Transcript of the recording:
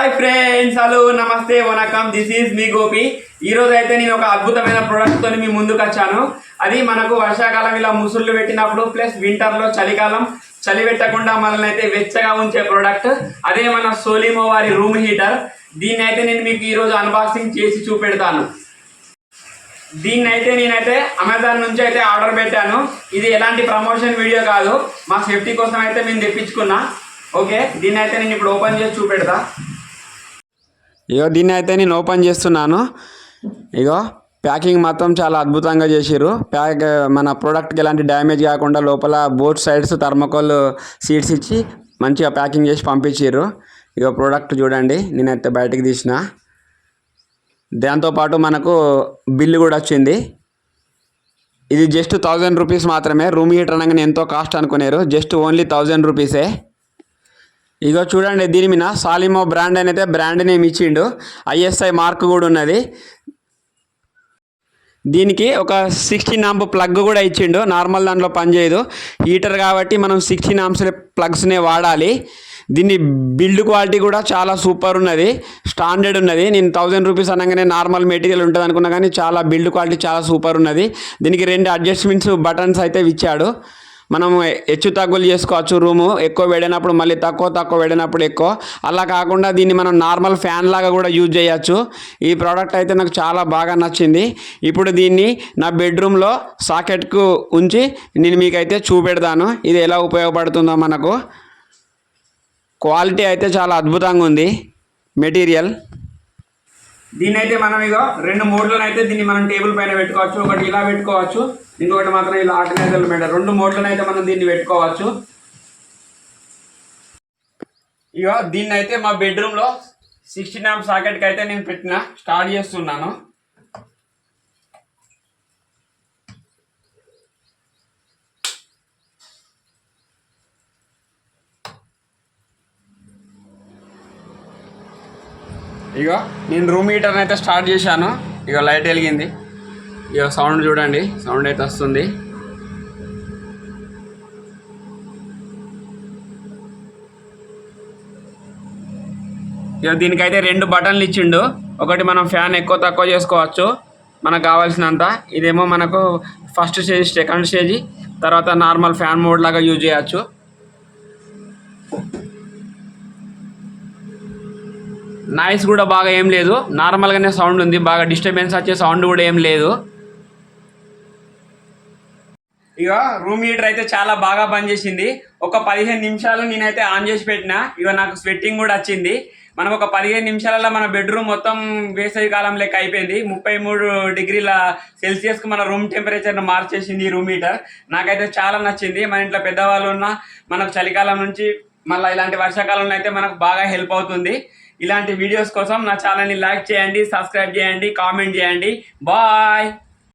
Hi friends, hello, నమస్తే, వనకం. This is మీ గోపి. ఈరోజు అయితే నేను ఒక అద్భుతమైన ప్రోడక్ట్తో మీ ముందుకు వచ్చాను. అది మనకు వర్షాకాలం ఇలా ముసుళ్ళు పెట్టినప్పుడు ప్లస్ వింటర్లో చలికాలం చలి పెట్టకుండా మనల్ని అయితే వెచ్చగా ఉంచే ప్రోడక్ట్. అదే మన సోలిమో వారి రూమ్ హీటర్. దీన్ని అయితే నేను మీకు ఈరోజు అన్బాక్సింగ్ చేసి చూపెడతాను. దీన్ని అయితే నేనైతే అమెజాన్ నుంచి అయితే ఆర్డర్ పెట్టాను. ఇది ఎలాంటి ప్రమోషన్ వీడియో కాదు, మా సేఫ్టీ కోసం అయితే మేము తెప్పించుకున్నా. ఓకే, దీన్ని అయితే నేను ఇప్పుడు ఓపెన్ చేసి చూపెడతా. ఇగో దీన్ని అయితే నేను ఓపెన్ చేస్తున్నాను. ఇగో ప్యాకింగ్ మొత్తం చాలా అద్భుతంగా చేసిర్రు. మన ప్రోడక్ట్కి ఎలాంటి డ్యామేజ్ కాకుండా లోపల బోత్ సైడ్స్ థర్మోకోల్ సీట్స్ ఇచ్చి మంచిగా ప్యాకింగ్ చేసి పంపించారు. ఇగో ప్రోడక్ట్ చూడండి, నేనైతే బయటకు తీసిన. దాంతోపాటు మనకు బిల్లు కూడా వచ్చింది. ఇది జస్ట్ 1000 రూపీస్ మాత్రమే. రూమ్ హీటర్ అనగానే ఎంతో కాస్ట్ అనుకున్నారు, జస్ట్ ఓన్లీ 1000 రూపీసే. ఇగో చూడండి, దీని మీద సాలిమో బ్రాండ్ అనేది బ్రాండ్ నేమ్ ఇచ్చిండు. ISI మార్క్ కూడా ఉన్నది. దీనికి ఒక 16 ఆంప్ ప్లగ్ కూడా ఇచ్చిండు. నార్మల్ దాంట్లో పనిచేయదు, హీటర్ కాబట్టి మనం 16 ఆంప్స్ ప్లగ్స్నే వాడాలి. దీన్ని బిల్డ్ క్వాలిటీ కూడా చాలా సూపర్ ఉన్నది, స్టాండర్డ్ ఉన్నది. నేను 1000 రూపీస్ అనగానే నార్మల్ మెటీరియల్ ఉంటుంది అనుకున్నా, కానీ చాలా బిల్డ్ క్వాలిటీ చాలా సూపర్ ఉన్నది. దీనికి 2 అడ్జస్ట్మెంట్స్ బటన్స్ అయితే ఇచ్చాడు. మనము హెచ్చు తగ్గులు చేసుకోవచ్చు. రూము ఎక్కువ వేడినప్పుడు మళ్ళీ తక్కువ వేడినప్పుడు ఎక్కువ, అలా కాకుండా దీన్ని మనం నార్మల్ ఫ్యాన్ లాగా కూడా యూజ్ చేయొచ్చు. ఈ ప్రోడక్ట్ అయితే నాకు చాలా బాగా నచ్చింది. ఇప్పుడు దీన్ని నా బెడ్రూమ్లో సాకెట్కు ఉంచి నేను మీకైతే చూపెడతాను ఇది ఎలా ఉపయోగపడుతుందో. మనకు క్వాలిటీ అయితే చాలా అద్భుతంగా ఉంది మెటీరియల్. దీన్ని అయితే మనం ఇక 2 మోడ్లను అయితే దీన్ని మనం టేబుల్ పైన పెట్టుకోవచ్చు. ఒకటి ఇలా పెట్టుకోవచ్చు, ఇంకొకటి మాత్రం ఇలా ఆర్గనైజర్లు పెట్టారు. 2 మోడ్లను అయితే మనం దీన్ని పెట్టుకోవచ్చు. ఇక దీన్ని అయితే మా బెడ్రూమ్లో 16 ఆంప్ సాకెట్కి అయితే నేను స్టార్ట్ చేస్తున్నాను. ఇక నేను రూమ్ హీటర్ని అయితే స్టార్ట్ చేశాను. ఇక లైట్ వెలిగింది. ఇక సౌండ్ చూడండి, సౌండ్ అయితే వస్తుంది. ఇక దీనికైతే 2 బటన్లు ఇచ్చిండు. ఒకటి మనం ఫ్యాన్ ఎక్కువ తక్కువ చేసుకోవచ్చు మనకు కావాల్సినంత. ఇదేమో మనకు ఫస్ట్ స్టేజ్, సెకండ్ స్టేజ్, తర్వాత నార్మల్ ఫ్యాన్ మోడ్ లాగా యూజ్ చేయొచ్చు. నాయిస్ కూడా బాగా ఏం లేదు, నార్మల్గానే సౌండ్ ఉంది. బాగా డిస్టర్బెన్స్ వచ్చే సౌండ్ కూడా ఏం లేదు. ఇక రూమ్ హీటర్ అయితే చాలా బాగా పనిచేసింది. ఒక 15 నిమిషాలు నేనైతే ఆన్ చేసి పెట్టిన. ఇక నాకు స్వెట్టింగ్ కూడా వచ్చింది. మనం ఒక 15 నిమిషాలలో మన బెడ్రూమ్ మొత్తం వేసవి కాలం లెక్క అయిపోయింది. 33 డిగ్రీల సెల్సియస్కి మన రూమ్ టెంపరేచర్ను మార్చేసింది ఈ రూమ్ హీటర్. నాకైతే చాలా నచ్చింది. మన ఇంట్లో పెద్దవాళ్ళు ఉన్నా మనకు చలికాలం నుంచి మళ్ళీ ఇలాంటి వర్షాకాలంలో అయితే మనకు బాగా హెల్ప్ అవుతుంది. ఇలాంటి వీడియోస్ కోసం నా ఛానల్ని లైక్ చేయండి, సబ్స్క్రైబ్ చేయండి, కామెంట్ చేయండి. బాయ్.